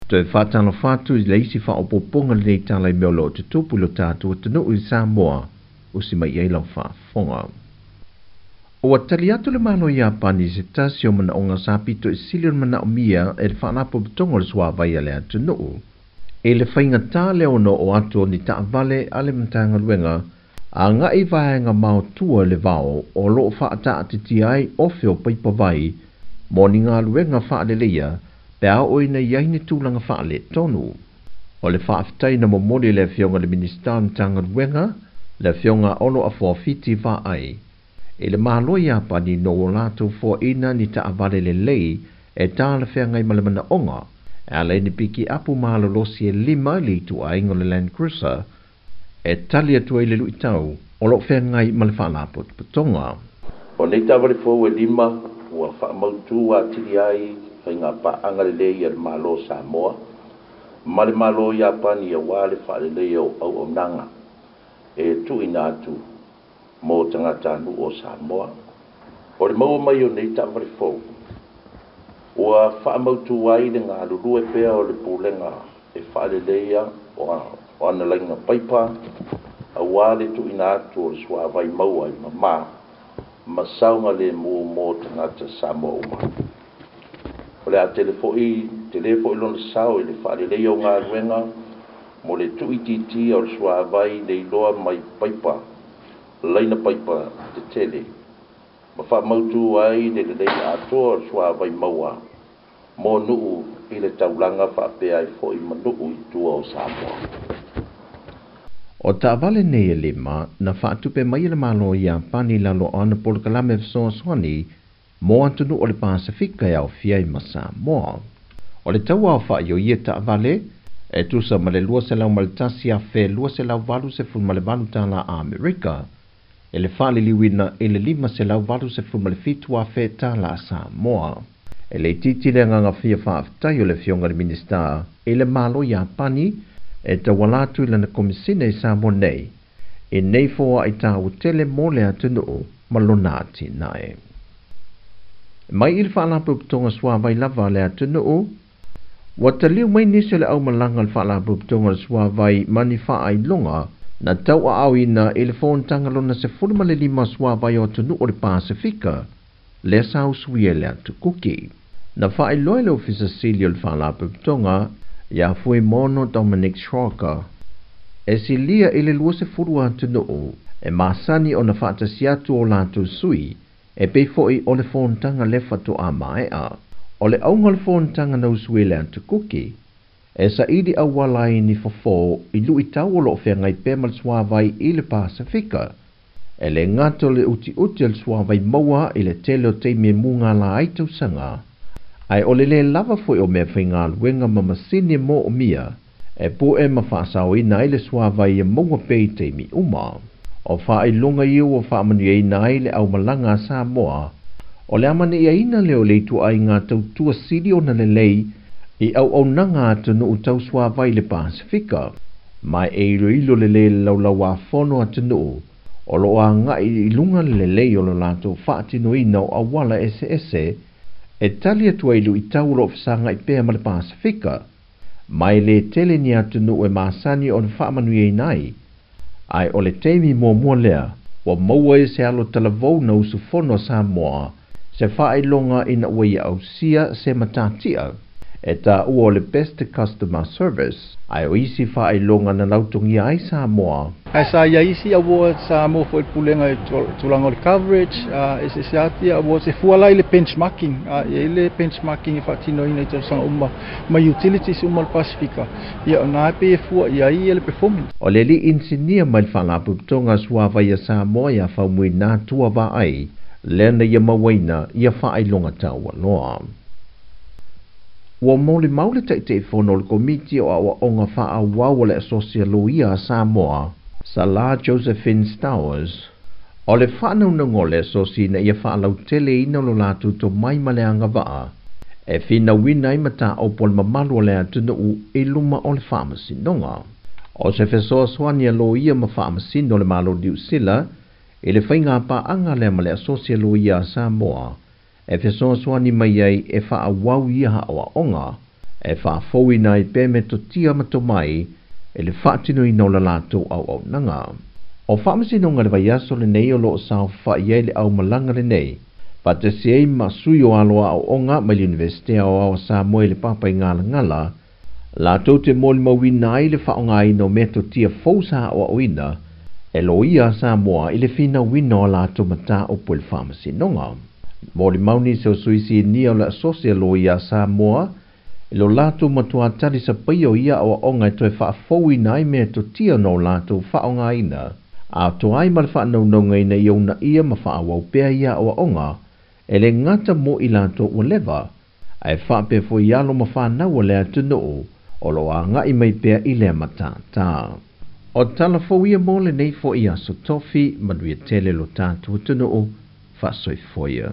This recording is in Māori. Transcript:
Te whātanga whātu I leisi wha opoponga le tālai meolo te tupu lo tātua tanu I Samoa o si mai eilau whaafonga. O atali atu le malo I Apani se tasi o mana o ngā sāpito I silion mana o mia e le whaanapo betongo le sua vai ale atu nuu. E le whainga tā leo no o atu o ni taa vale ale mtanga luenga a ngā I vaenga mao tua le vao o loo whaata ati ti ai ofe o paipa vai mo ni ngā luenga wha le leia pe a oina iaine tūlanga wha le tonu. O le whaafitai na momori le fionga le minister mtanga luenga le fionga ono a fiti va ai. E le mahalo I Apani no o lato fo ina ni taa vale le lei e tā le whiangai malamana onga e le ni piki apu mahalo losi e 5 li tu aingo le Land Cruiser e tali atu ai le lui tau o lo whiangai ma le whaalapo putonga. O nei tawari fo e 5 ua whaamautu a tiri ai whainga pa anga le lei e le mahalo Samoa ma le mahalo I Apani e wale whaale lei au nanga e tu ina atu mo tangata nu o Samoa. O le maua mai o nei tawari fo ua whaamautu ai le ngā lulu e pēa o le pūlenga e whaale leia o ana lainga paipa a wale tu ina atu o le sua vai maua I mama ma saunga le mo tangata Samoa uma. O le a telefo I lona sao I le whaale leia o ngā ruenga mo le tu ititi o le sua vai le iloa mai paipa laina paipa te tele. Ma whaamautu ai le lei atoa sua vai maua mo nuu I le taulanga whaapea I fo I manuu I tua o Samoa. O ta vale nei e 5 na whaatupe mai le malo I Apani lalo ana polokalame fso swani mo antunu o le Pasifika au fia I ma Samoa. O le taua o whaio ia ta vale e tusa ma le lua se lau maltasi a fe lua se lau valu se fun ma le valu tala a Amerika. E le whale liwina e le 5 se lau valu se fun ma le fitu a fe tala a Samoa. E le titi le nganga fia whaafitai o le fionga le minister e le malo I Apani e ta walatu I lana komisine I Samoa nei. E nei foa I ta utele mo le atunu malonati nae. Mai il whaalapu putonga swa vai lava le atunu wata liu mai nise le au malanga le whaalapu putonga swa vai mani wha ai longa na tau a au ina i le whoontanga lona se fulma le 5 swa vai o atunu o le Pasifika le sau suia le atu kuki. Na wha ai loe le ofisa silio le whaalapu putonga ia fui mono Dominic Schrocker. E si lia i le lua se furu atunu e masani o na whaatasiatu o latu sui e peifoi o le whoontanga le whatu a maea. O le aunga le whoontanga na usui le atu kuki e sa idi awalai ni fofo I lui tau o lo whengai pemal swavai I le Pasifika. E le ngato le uti le swavai maua I le telo te me munga la aitau sanga. Ai o le lava foi o mea whainga luenga mamasini mo o mia e po e mawhaasau ina I le swavai e maua pei te mi uma. O wha I lunga iu o wha amani e ina I le au malanga Samoa. O le amani ia ina leo leitu ai ngā tautua siri o na le lei I au nanga atunu u tau swa vai le Pasifika. Mai e ilo le le lau a fono atunu. O lo a nga I lunga le lei o lo lato whaatino ina o awala ese e tali atua ilu I tau lo fisanga I pēa ma le Pasifika. Mai le tele ni atunu e masani o le whaamanu e nai. Ai o le teimi mua lea wa maua e se alo talavou na usu fono Samoa se whaelonga ina ua ia au sia se matatia. E ta ua le best customer service ai o isi whaelonga na lautungi ai Samoa. Ai sa ia isi awa Samoa fo pulenga tulanga le coverage e se ati awa se fuala ile benchmarking ile benchmarking fa tino ina to sang umma ma utilities umma Pasifika ia na pe fu ia ile performance. O le li engineer mai whalapu tonga suava ia Samoa ia whaumui nā tua wa ai lena ia mawaina ia whaelonga taua loa. Ua mole maule te whono le komiti o awa onga wha wau le asosialoia a Samoa, Sala Josephine Stowers. O le whanau na ngole asosi na ia whaalau tele ina lo latu to mai maleanga waa, e whina wina I mata o pol mamalu o le atuna u e luma o le whaamasinonga. O se whesoa swani alo ia ma whaamasino le malo diu sila, e le whainga pa anga le ma le asosialoia a Samoa, e whesoa swani mai ai e wha wau ia ha oa onga, e whaafoi nai pe me to tia mato mai e le whaatino i no la lato au nanga. O whaamasi no ngare vai aso le nei o loo sao whaia le au malanga le nei, pa te sei ma sui o aloa au onga mai le universite au au sa moe le papai ngala, la tau te moli mawina i le whaonga i no me to tia fausa o oina, e lo ia sa moa i le fina wina o la to mata o pui le whaamasi nonga. Moli mauni se o suisi ni o le asosia lo ia sa moa, lo lato matua tali sa paio ia o onga to e whaafoi nai me to tia no lato whaonga ina, a to ai mal whanau no ngai na iona ia ma whaawau pea ia o onga, e le ngata mo i lato o lewa, ai whaape fo ialo ma whanau o lea tunu o lo a ngai mai pea i lea matata. O tala fo ia mo le nei fo ia so tofi manuia tele lo tatu tunu o wha soi foia.